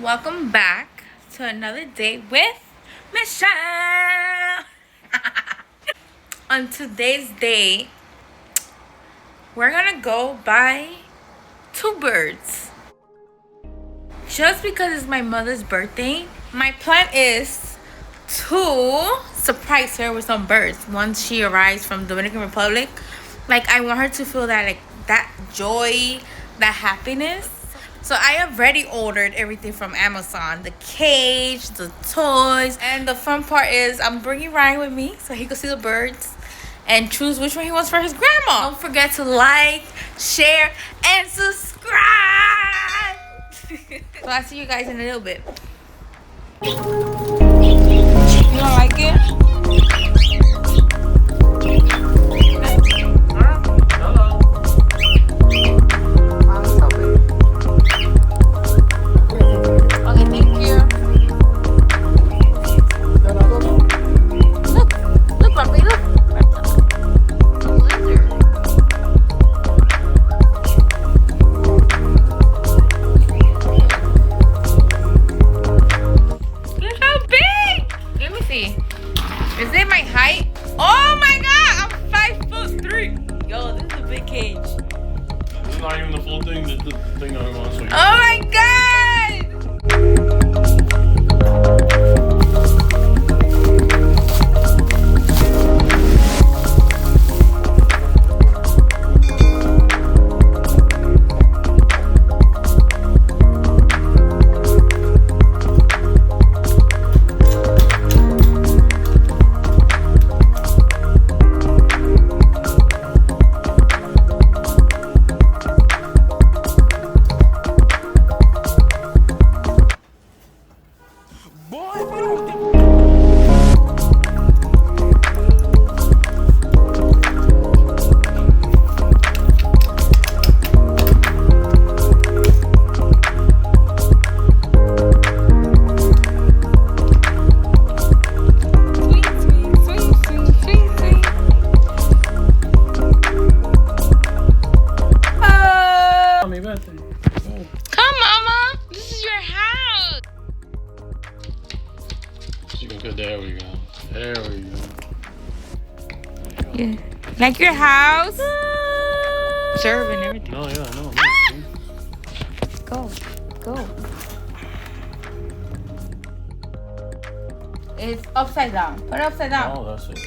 Welcome back to another day with Michelle. On today's day, we're gonna go buy 2 birds. Just because it's my mother's birthday, my plan is to surprise her with some birds once she arrives from Dominican Republic. Like, I want her to feel that joy, that happiness. So I have already ordered everything from Amazon. The cage, the toys. And the fun part is I'm bringing Ryan with me so he can see the birds and choose which one he wants for his grandma. Don't forget to like, share, and subscribe. So I'll see you guys in a little bit. You don't like it? Is it my height? Oh my god, I'm 5'3". Yo, this is a big cage. This is not even the full thing, this is the thing I want to show you. Oh my god! Come, Mama. This is your house. There we go. There we go. Yeah. Like your house? Serve and everything. No, yeah, no. Ah! Go. It's upside down. Put it upside down. Oh, that's it.